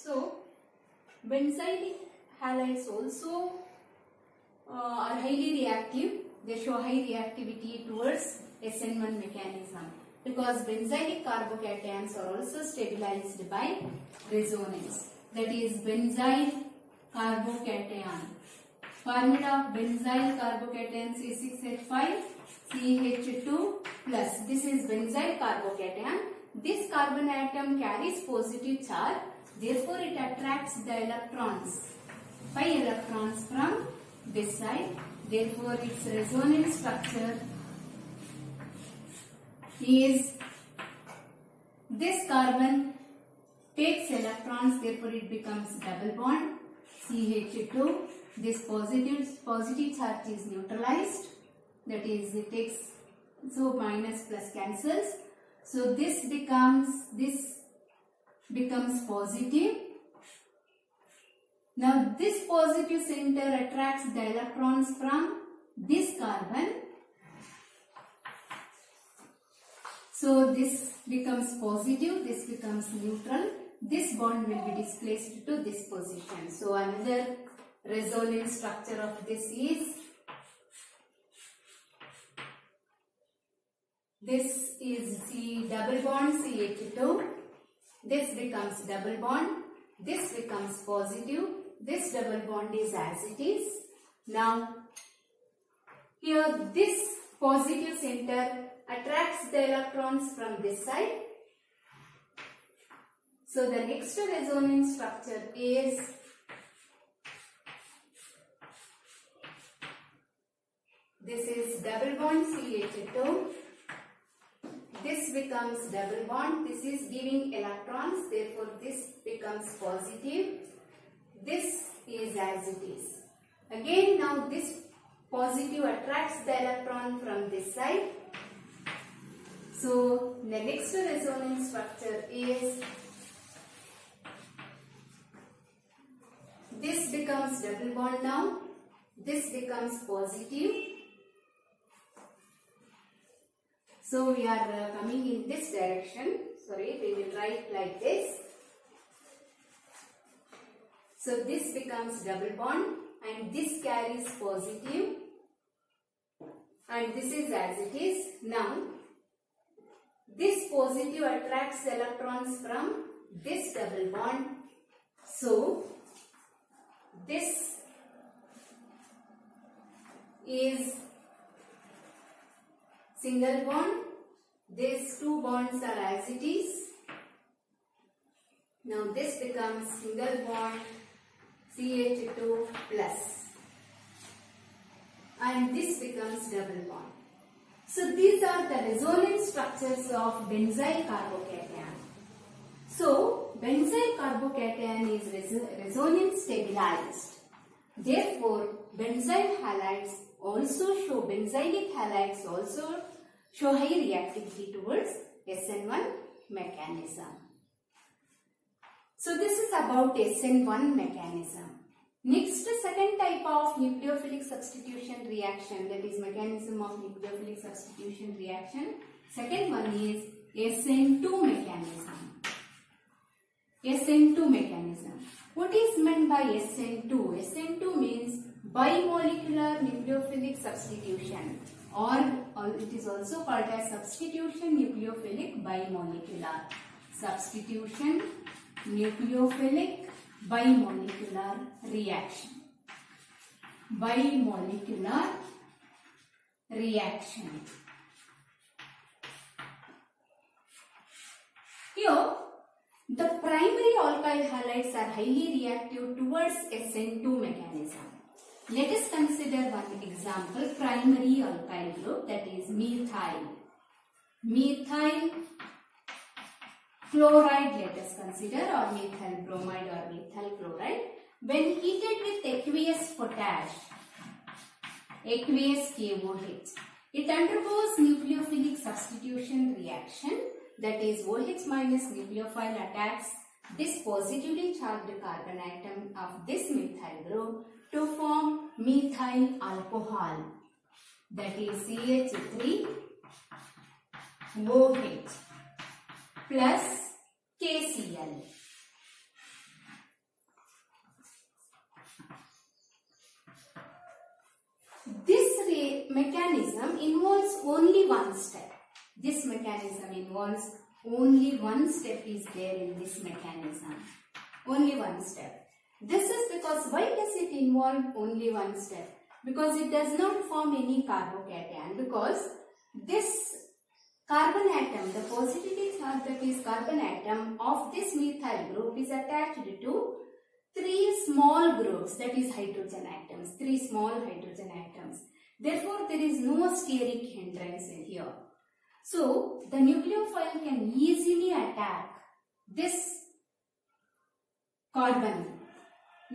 So benzylic halides also are highly reactive. They show high reactivity towards SN1 mechanism because benzylic carbocations are also stabilized by resonance. That is benzyl carbocation. Formula of benzyl carbocation C6H5 CH2 plus. This is benzyl carbocation. This carbon atom carries positive charge. Therefore, it attracts the electrons, 5 electrons from this side. Therefore, its resonance structure is this carbon takes electrons. Therefore, it becomes double bond CH2. This positive charge is neutralized. That is, it takes, so minus plus cancels. So this becomes positive. Now this positive center attracts the electrons from this carbon. So this becomes positive, this becomes neutral. This bond will be displaced to this position. So another resonance structure of this is C double bond CH2. This becomes double bond. This becomes positive. This double bond is as it is. Now here this positive center attracts the electrons from this side. So the next resonance structure is this is double bond CH2. This becomes double bond. This is giving electrons. Therefore, this becomes positive. This is as it is. Again, now this positive attracts the electron from this side. So, the next resonance structure is this becomes double bond now. This becomes positive. So we are coming in this direction. Sorry, we will write like this. So this becomes double bond and this carries positive and this is as it is. Now this positive attracts electrons from this double bond. So this is single bond. These two bonds are as it is. Now this becomes single bond CH2 plus and this becomes double bond. So these are the resonance structures of benzyl carbocation. So benzyl carbocation is resonance stabilized. Therefore, benzylic halides also show high reactivity towards SN1 mechanism. So this is about SN1 mechanism. Next, second type of nucleophilic substitution reaction, that is mechanism of nucleophilic substitution reaction. Second one is SN2 mechanism. SN2 mechanism. What is meant by SN2? SN2 means bimolecular nucleophilic substitution, or it is also called as substitution nucleophilic bimolecular. Substitution nucleophilic bimolecular reaction. Bimolecular reaction. Here, the primary alkyl halides are highly reactive towards SN2 mechanism. Let us consider one example, primary alkyl group, that is methyl. Methyl chloride, let us consider, or methyl bromide or methyl chloride. When heated with aqueous potash, aqueous KOH, it undergoes nucleophilic substitution reaction, that is OH minus nucleophile attacks this positively charged carbon atom of this methyl group to form methyl alcohol, that is CH3OH plus KCl. mechanism involves only one step. This mechanism involves only one step is there in this mechanism. Only one step. This is because, why does it involve only one step? Because it does not form any carbocation, because this carbon atom, the positively charged, that is carbon atom of this methyl group, is attached to 3 small groups, that is hydrogen atoms, 3 small hydrogen atoms. Therefore, there is no steric hindrance in here. So, the nucleophile can easily attack this carbon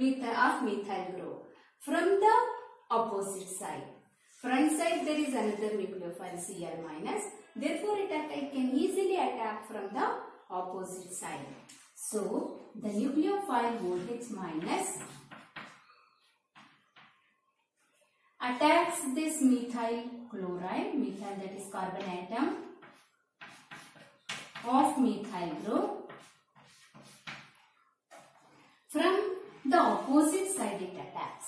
of methyl group from the opposite side. Front side there is another nucleophile Cl minus. Therefore, it can easily attack from the opposite side. So, the nucleophile OH minus attacks this methyl chloride, methyl, that is carbon atom of methyl group. From the opposite side it attacks.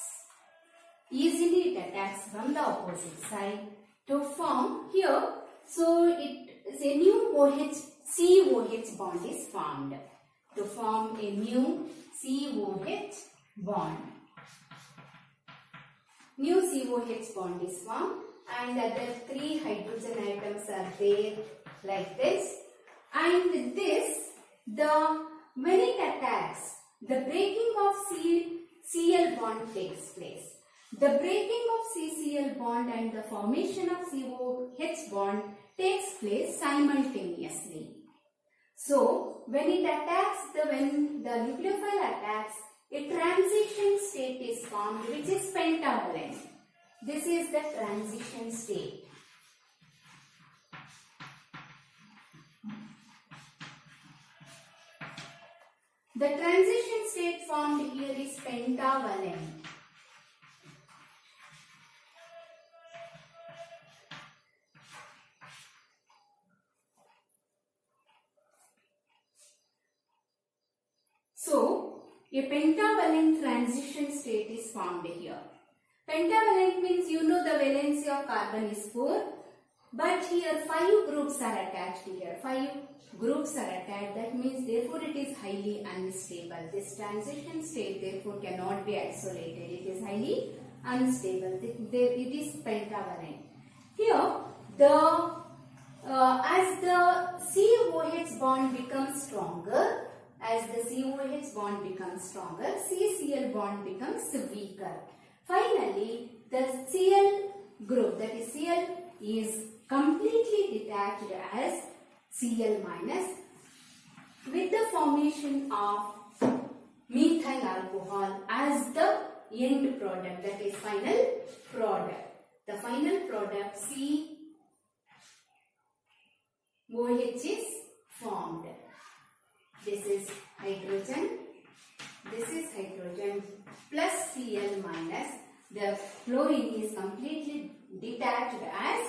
Easily it attacks from the opposite side to form here. So, it is a new OH, COH bond is formed. To form a new COH bond. New COH bond is formed, and other 3 hydrogen atoms are there like this. And this, when it attacks, the breaking of Cl bond takes place. The breaking of CCl bond and the formation of COH bond takes place simultaneously. So, when it attacks, when the nucleophile attacks, a transition state is formed, which is pentavalent. This is the transition state. The transition state formed here is pentavalent. So, a pentavalent transition state is formed here. Pentavalent means, you know, the valency of carbon is 4, but here 5 groups are attached here. 5 groups are attached. That means, therefore, it is highly unstable. This transition state, therefore, cannot be isolated. It is highly unstable. It is pentavalent. Here, as the COH bond becomes stronger, CCl bond becomes weaker. Finally, the Cl group, that is Cl, is completely detached as Cl minus with the formation of methyl alcohol as the end product, that is final product. The final product COH is formed. This is hydrogen plus Cl minus. The chlorine is completely detached as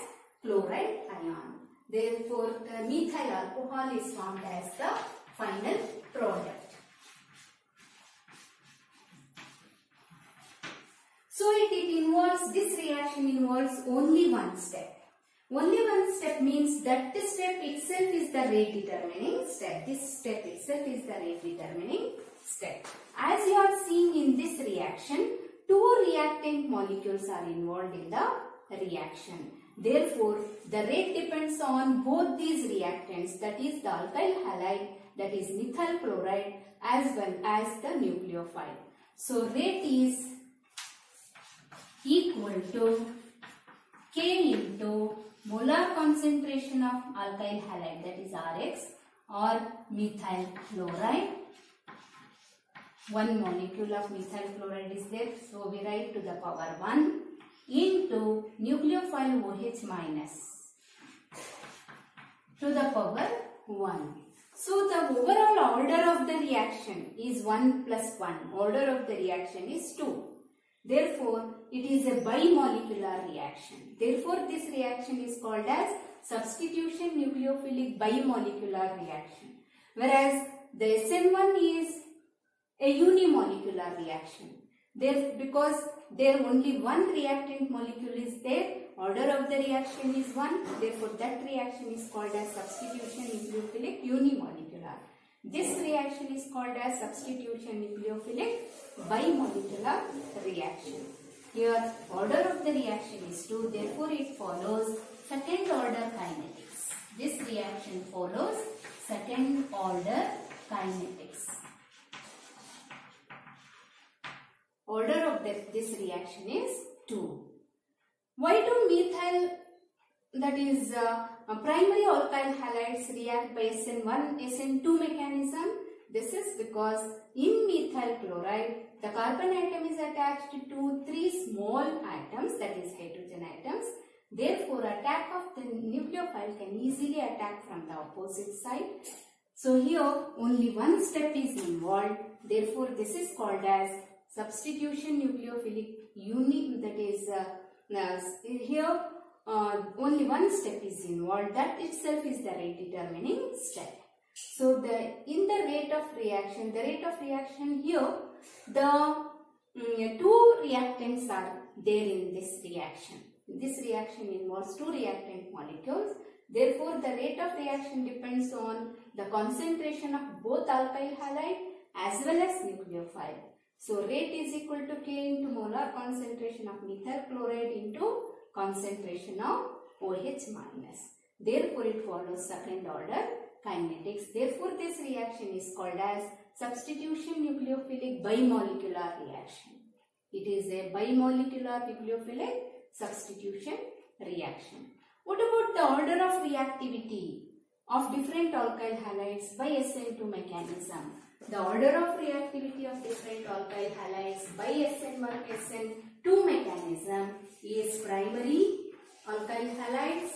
chloride ion. Therefore, the methyl alcohol is formed as the final product. So, this reaction involves only one step. Only one step means that this step itself is the rate determining step. This step itself is the rate determining step. As you are seeing in this reaction, 2 reactant molecules are involved in the reaction. Therefore, the rate depends on both these reactants, that is the alkyl halide, that is methyl chloride, as well as the nucleophile. So, rate is equal to K into molar concentration of alkyl halide, that is Rx, or methyl chloride. 1 molecule of methyl chloride is there, so we write to the power 1 into nucleophile OH minus to the power 1. So, the overall order of the reaction is 1 plus 1. Order of the reaction is 2. Therefore, it is a bimolecular reaction. Therefore, this reaction is called as substitution nucleophilic bimolecular reaction. Whereas, the SN1 is a unimolecular reaction. There, because there only one reactant molecule is there, order of the reaction is 1, therefore that reaction is called as substitution nucleophilic unimolecular. This reaction is called as substitution nucleophilic bimolecular reaction. Here order of the reaction is 2, therefore it follows second order kinetics. This reaction follows second order kinetics. Order of this reaction is 2. Why do methyl, that is primary alkyl halides, react by SN1, SN2 mechanism? This is because in methyl chloride, the carbon atom is attached to 3 small atoms, that is hydrogen atoms. Therefore, attack of the nucleophile can easily attack from the opposite side. So here only one step is involved. Therefore, this is called as substitution nucleophilic that is here only one step is involved. That itself is the rate determining step. So in the rate of reaction here, the 2 reactants are there in this reaction. This reaction involves 2 reactant molecules. Therefore, the rate of reaction depends on the concentration of both alkyl halide as well as nucleophile. So, rate is equal to K into molar concentration of methyl chloride into concentration of OH minus. Therefore, it follows second order kinetics. Therefore, this reaction is called as substitution nucleophilic bimolecular reaction. It is a bimolecular nucleophilic substitution reaction. What about the order of reactivity of different alkyl halides by SN2 mechanism? The order of reactivity of different alkyl halides by SN1, SN2 mechanism is primary alkyl halides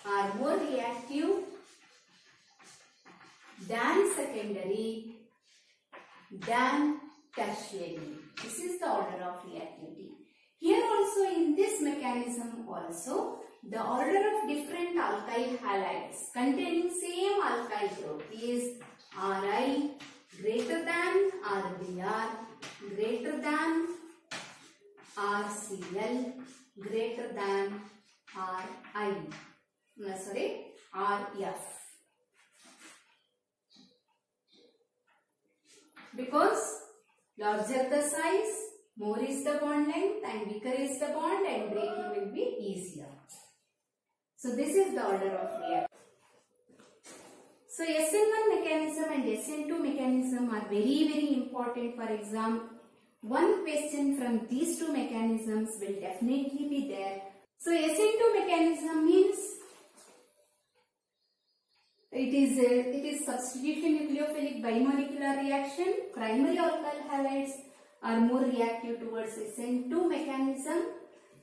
are more reactive than secondary than tertiary. This is the order of reactivity. Here also in this mechanism also, the order of different alkyl halides containing same alkyl group is Ri greater than Rbr greater than RCl greater than Rf. Because larger the size, more is the bond length and weaker is the bond and breaking will be easier. So this is the order of reaction. So SN1 mechanism and SN2 mechanism are very important for exam. One question from these 2 mechanisms will definitely be there. So SN2 mechanism means it is substitution nucleophilic bimolecular reaction. Primary alkyl halides are more reactive towards SN2 mechanism.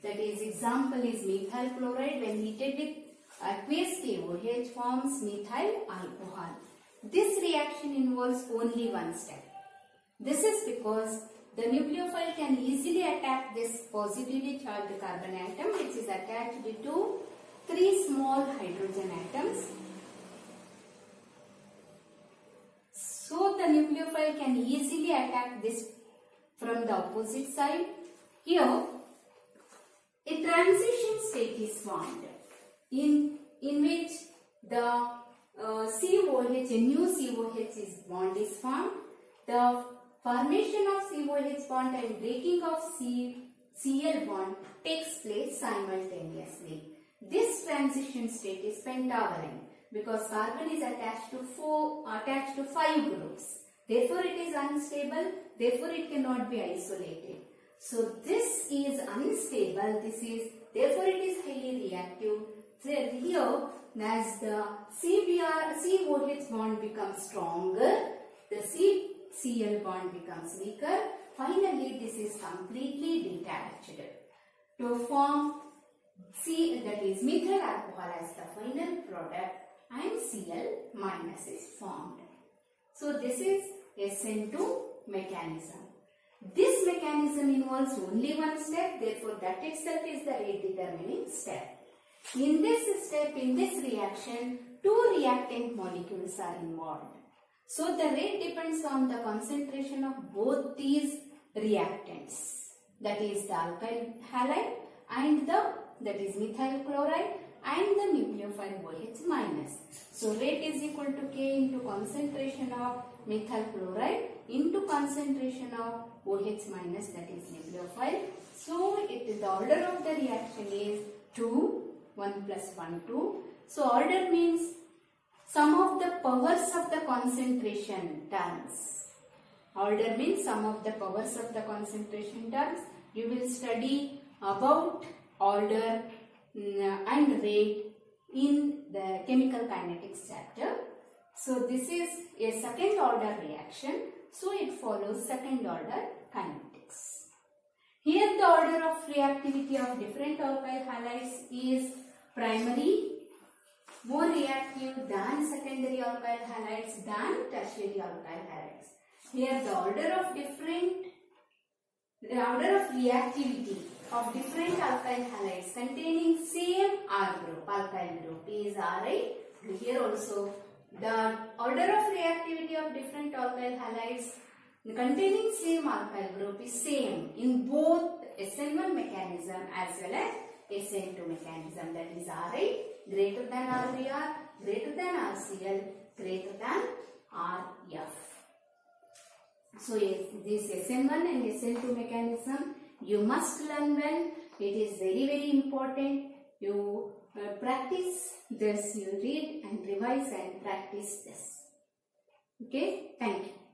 That is, example is methyl chloride. When heated with aqueous KOH forms methyl alcohol. This reaction involves only one step. This is because the nucleophile can easily attack this positively charged carbon atom which is attached to 3 small hydrogen atoms. So the nucleophile can easily attack this from the opposite side. Here a transition state is formed in which the COH, a new COH bond is formed. The formation of COH bond and breaking of Cl bond takes place simultaneously. This transition state is pentavalent because carbon is attached to 5 groups. Therefore, it is unstable. Therefore, it cannot be isolated. So, this is unstable. Therefore, it is highly reactive. So, here, as the COH bond becomes stronger, the Cl bond becomes weaker. Finally, this is completely detached to form that is methyl alcohol as the final product and Cl minus is formed. So, this is SN2 mechanism. This mechanism involves only one step, therefore that itself is the rate determining step. In this step, in this reaction, 2 reactant molecules are involved. So the rate depends on the concentration of both these reactants, that is the alkyl halide and that is methyl chloride and the nucleophile OH minus. So rate is equal to K into concentration of methyl chloride into concentration of OH minus, that is nucleophile. So the order of the reaction is 2, 1 plus 1, 2. So order means sum of the powers of the concentration terms. Order means sum of the powers of the concentration terms. You will study about order and rate in the chemical kinetics chapter. So this is a second order reaction. So it follows second order kinetics. Here the order of reactivity of different alkyl halides is primary more reactive than secondary alkyl halides than tertiary alkyl halides. Here the order of reactivity of different alkyl halides containing same R group, alkyl group, is Ri. Here also the order of reactivity of different alkyl halides containing same alkyl group is same in both SN1 mechanism as well as SN2 mechanism, that is Ri greater than Rbr, greater than Rcl, greater than Rf. So this SN1 and SN2 mechanism you must learn well. It is very important. You practice this, you read and revise and practice this. Okay, thank you.